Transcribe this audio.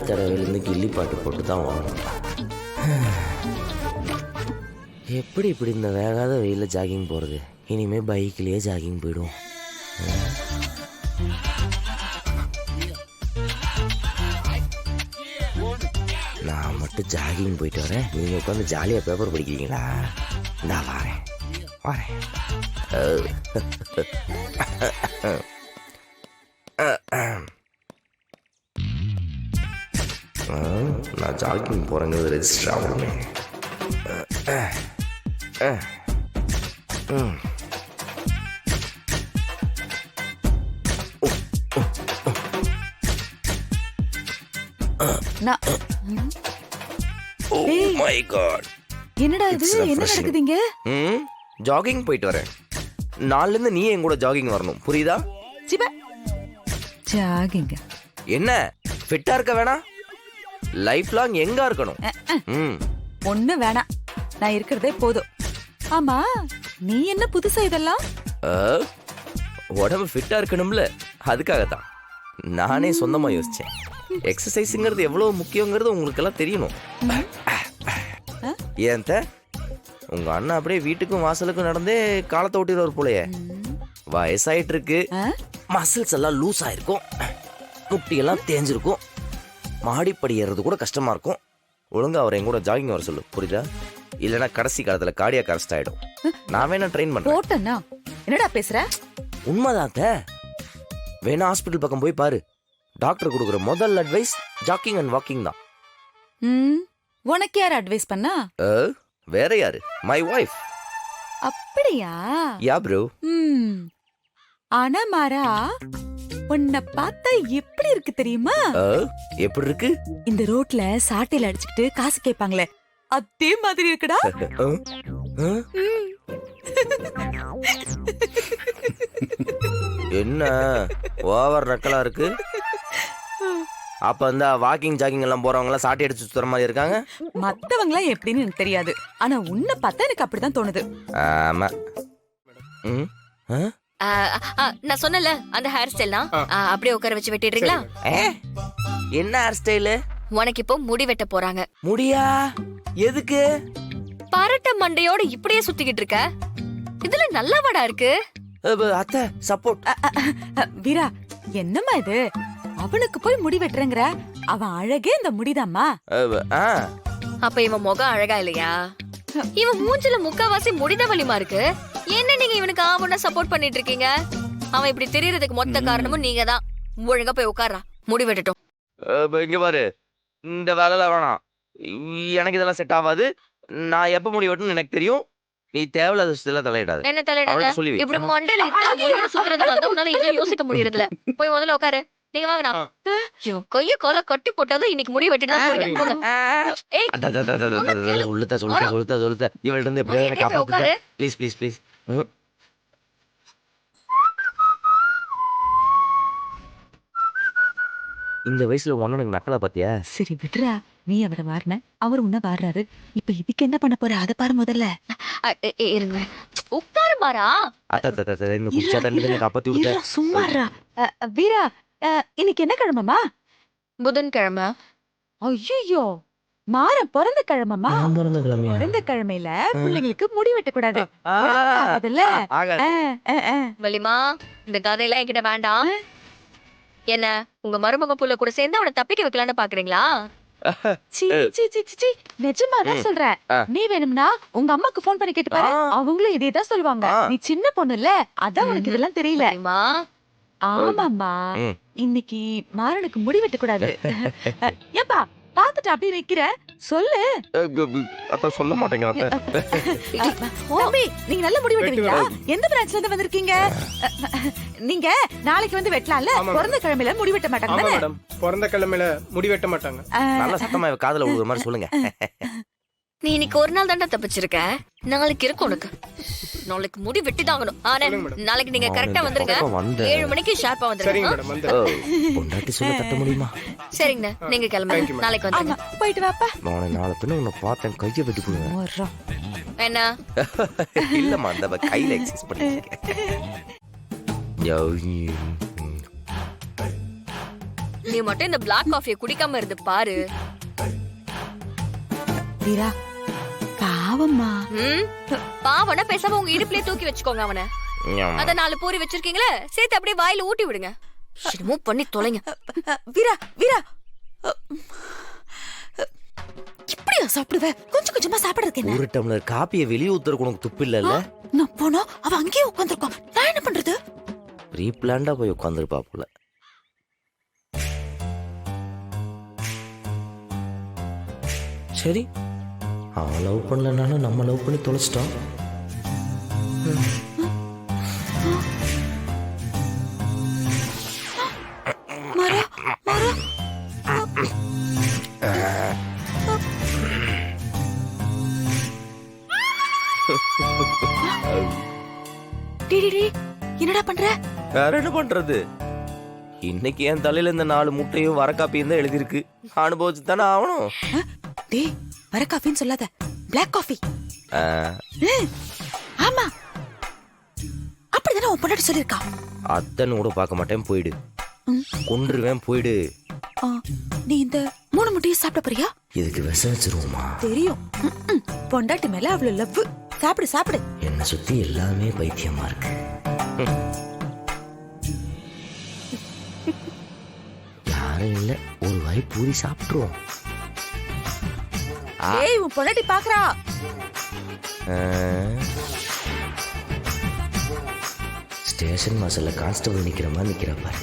தடவையிலேருந்து கில்லி பாட்டு போட்டு தான் வாங்கணும். எப்படி இப்படி இந்த வேகாத வெயிலில் ஜாகிங் போகிறது? இனிமேல் பைக்லேயே ஜாகிங் போயிடுவோம். நான் மட்டும் ஜாகிங் போயிட்டு வரேன், நீங்கள் உட்காந்து ஜாலியாக பேப்பர் படிக்கிறீங்களா? நான் வரேன் வரேன். நான் ஜாகிங் போகிறேங்கிறது ரெஜிஸ்டர் ஆகணுமே. என்னடா இது? என்ன நடக்குதுங்க? ஜாகிங் போயிட்டு வரேன். நாளைல இருந்து நீ என் கூட ஜாகிங் வரணும், புரியுதா? ஜாகிங் என்ன ஃபிட்டா இருக்க வேணா, லைஃப் லாங் எங்க இருக்கணும். ஒண்ணு வேணாம், நான் இருக்கிறதே போதும். ஆமா, நீ என்ன புதுசா இதெல்லாம்? உடம்பு ஃபிட்டா இருக்கணும்ல, அதுக்காகத்தான் நானே சொந்தமா யோசிச்சேன். எக்ஸசைஸ்ங்கிறது எவ்வளவு முக்கியங்கிறது உங்களுக்கு எல்லாம் தெரியணும். ஏன் உங்க அண்ணன் அப்படியே வீட்டுக்கும் வாசலுக்கும் நடந்தே காலத்தை ஓட்டிடுவார் போலயே. வயசாயிட்டு இருக்கு, மசில்ஸ் எல்லாம் லூஸ் ஆயிருக்கும், முட்டியெல்லாம் தேஞ்சிருக்கும், மாடிப்படி ஏறது கூட கஷ்டமா இருக்கும். ஒழுங்கா அவர் என் கூட ஜாகிங் வர சொல்லு, புரியுதா? இல்லைன்னா கடைசி காலத்துல கார்டியாக் அரெஸ்ட் ஆயிடும். நான் வேணா ட்ரெயின் பண்றேன். என்னடா பேசுற? உண்மைதான். வேணா ஹாஸ்பிட்டல் பக்கம் போய் பாரு. டாக்டர் கொடுக்குற முதல் அட்வைஸ் ஜாக்கிங் அண்ட் வாக்கிங் தான். உனக்கு யார் அட்வைஸ் பண்ணா? வேற யாரு? My wife. அப்படியா? யா ப்ரோ. ஆனா மாறா, உன்னை பார்த்தா எப்படி இருக்கு தெரியுமா? எப்படி இருக்கு? இந்த ரோட்ல சாட்டையில அடிச்சுக்கிட்டு காசு கேட்பாங்களே, அதே மாதிரி இருக்குடா. என்ன ஓவர் நக்கலா இருக்கு? அப்ப அந்த வாக்கிங் ஜாகிங் எல்லாம் போறவங்க எல்லாம் சாட்டி அடிச்சு சுத்துற மாதிரி இருக்காங்க. மத்தவங்க எல்லாம் எப்படின்னு எனக்கு தெரியாது, ஆனா உன்னை பார்த்தா எனக்கு அப்படிதான் தோணுது. ஆமா. நான் சொன்னல அந்த ஹேர் ஸ்டைல்லாம் அப்படியே உட்கார வச்சு வெட்டிடுறீங்களா? என்ன ஹேர் ஸ்டைலு? உனக்கு இப்போ முடி வெட்ட போறாங்க. முடியா? எதுக்கு? பரட்ட மண்டையோட இப்படியே சுத்திக்கிட்டு இருக்க, இதுல நல்லவாடா இருக்கு. அத்தை சப்போர்ட். வீரா, என்னம்மா இது? அவனுக்கு போய் முடி வெட்டுறேங்கிற? அவன் அழகே இந்த முடிதாம்மா. அப்ப இவன் முகம் அழகா இல்லையா? இவன் மூஞ்சில முக்காவாசி முடித வலிமா இருக்கு. என்ன நீங்க இவனுக்கு ஆவண சப்போர்ட் பண்ணிட்டு இருக்கீங்க? அவன் இப்படி தெரியறதுக்கு மொத்த காரணமும் நீங்க தான். ஒழுங்கா போய் உட்கார்றா, முடி வெட்டட்டும். இங்க பாரு, இந்த வேலையில வேணாம், எனக்கு இதெல்லாம் செட் ஆகாது. நான் எப்ப முடி வெட்டணும்னு எனக்கு தெரியும். நீ தேவையில்லாத விஷயத்துல தலையிடாது. என்ன தலையிடாத? இப்படி மண்டையில சுத்துறதுனால உன்னால எதுவும் யோசிக்க முடியறதில்ல. போய் முதல்ல உட்காரு. நீங்க வாங்கண்ணா. கைய கால கட்டி போட்டாதான் இன்னைக்கு முடி வெட்டினா சொல்லுத்த இவள்கிட்ட இருந்து எப்படியாவது காப்பாத்து. Please please please. இந்த வயசுல ஒண்ணனுக்கு நக்கலா பாத்தியா? சரி விட்டுறா, நீ அவரை வாரின, அவர் உன்ன வாடுறாரு. இப்ப இதுக்கு என்ன பண்ண போற? அதை பாரு முதல்ல. இருங்க, உட்காரு மாறா. சும்மாறா. வீரா, இன்னைக்கு என்ன கிழமைமா? புதன்கிழமை. ஐயோ, மாற பிறந்த கிழமைமா? பிறந்த கிழமையில பிள்ளைங்களுக்கு முடி வெட்டக்கூடாது. வலிமா, இந்த கதையெல்லாம் என்கிட்ட வேண்டாம். என்ன உங்க மருமக புள்ள கூட சேர்ந்து அவனை தப்பிக்க வைக்கலான்னு பாக்குறீங்களா? நிஜமாதான் சொல்றேன். நீ வேணும்னா உங்க அம்மாக்கு போன் பண்ணி கேட்டு பாரு, அவங்களும் இதேதான் சொல்லுவாங்க. நீ சின்ன பொண்ணு இல்ல, அதான் உனக்கு இதெல்லாம் தெரியல. ஆமாமா, இன்னைக்கு மாறனுக்கு முடி வெட்டக்கூடாது. ஏப்பா பாத்துட்டு அப்படியே நிக்கிற, சொல்லு. சொல்ல மாட்டேங்க. தம்பி, நீங்க நல்ல முடி வெட்டுவீங்களா? எந்த பிரான்ச்ல இருந்து வந்திருக்கீங்க? நீங்க நாளைக்கு வந்து வெட்டலாம்ல? பிறந்த கிழமையில முடி வெட்ட மாட்டாங்க. பிறந்த கிழமையில முடி வெட்ட மாட்டாங்க. நல்ல சத்தமா காதுல விழுற மாதிரி சொல்லுங்க. நீ இன்னைக்கு ஒரு நாள் தாண்டா தப்பிச்சிருக்க, நாளைக்கு இருக்கு உனக்கு. நாளைக்கு முடி வெட்டிதாகணும். ஆனா நாளைக்கு நீங்க கரெக்டா வந்துருங்க. 7 மணிக்கு ஷார்ப்பா வந்துருங்க. பொண்டாட்டி சொல்ல தட்ட முடியுமா? சரிங்க, நீங்க கிளம்புங்க. நாளைக்கு வந்துருங்க. போயிட்டு வாப்பா. நாளை பின்ன உன்னை பார்த்தேன், கையை வெட்டி போடுவேன். என்ன? இல்லம்மா, அந்த கையில எக்ஸசைஸ் பண்ணிருக்கேன். நீ மட்டும் இந்த பிளாக் காஃபியை குடிக்காம இருந்து பாரு. வீரா பாவம்மா. பாவனா பேசாம உங்க இடுப்புலயே தூக்கி வச்சுக்கோங்க அவனை. அத 4 பூரி வச்சிருக்கீங்களே, சேர்த்து அப்படியே வாயில ஊட்டி விடுங்க. மூவ் பண்ணி தொலைங்க. வீரா வீரா இப்படியா சாப்பிடுவ? கொஞ்சம் கொஞ்சமா சாப்பிடுறதுக்கு என்ன? ஒரு டம்ளர் காப்பியை வெளியே ஊத்துறதுக்கு உனக்கு துப்பு இல்லல்ல? நான் போனா அவ அங்கேயே உட்கார்ந்திருக்கான். நான் என்ன பண்றது? ப்ரீ பிளான்டா போய் உட்கார்ந்திருப்பா போல. சரி, அவன் லவ் பண்ணலனாலும் நம்ம லவ் பண்ணி தொலைச்சிட்டோம். மரா மரா என்னடா பண்ற? வேற என்ன பண்றது? இன்னைக்கு என் தலையில இந்த 4 முட்டையும் வர காப்பியும் தான் எழுதிருக்கு. அனுபவிச்சு தானே ஆகணும். டேய், வர காஃபின்னு சொல்லாத, பிளாக் காஃபி. ஆமா, அப்படிதானே உன் பொண்டாட்டி சொல்லிருக்கா. அத்தன்னு கூட பார்க்க மாட்டேன், போயிடு. கொன்றுவேன், போயிடு. நீ இந்த 3 முட்டையை சாப்பிட போறியா? இதுக்கு விஷம் வச்சிருவோமா? தெரியும். பொண்டாட்டி மேல அவ்வளவு லவ். சாப்பிடு சாப்பிடு. என்னை சுத்தி எல்லாமே பைத்தியமா இருக்கு. யாரும் இல்ல, ஒரு வாய் பூரி சாப்பிட்டுருவோம். ஏய், உன் பொண்டாட்டி பாக்குறா. ஸ்டேஷன் மாசல்ல கான்ஸ்டபிள் நிக்கிற மாதிரி நிக்கிற பாரு.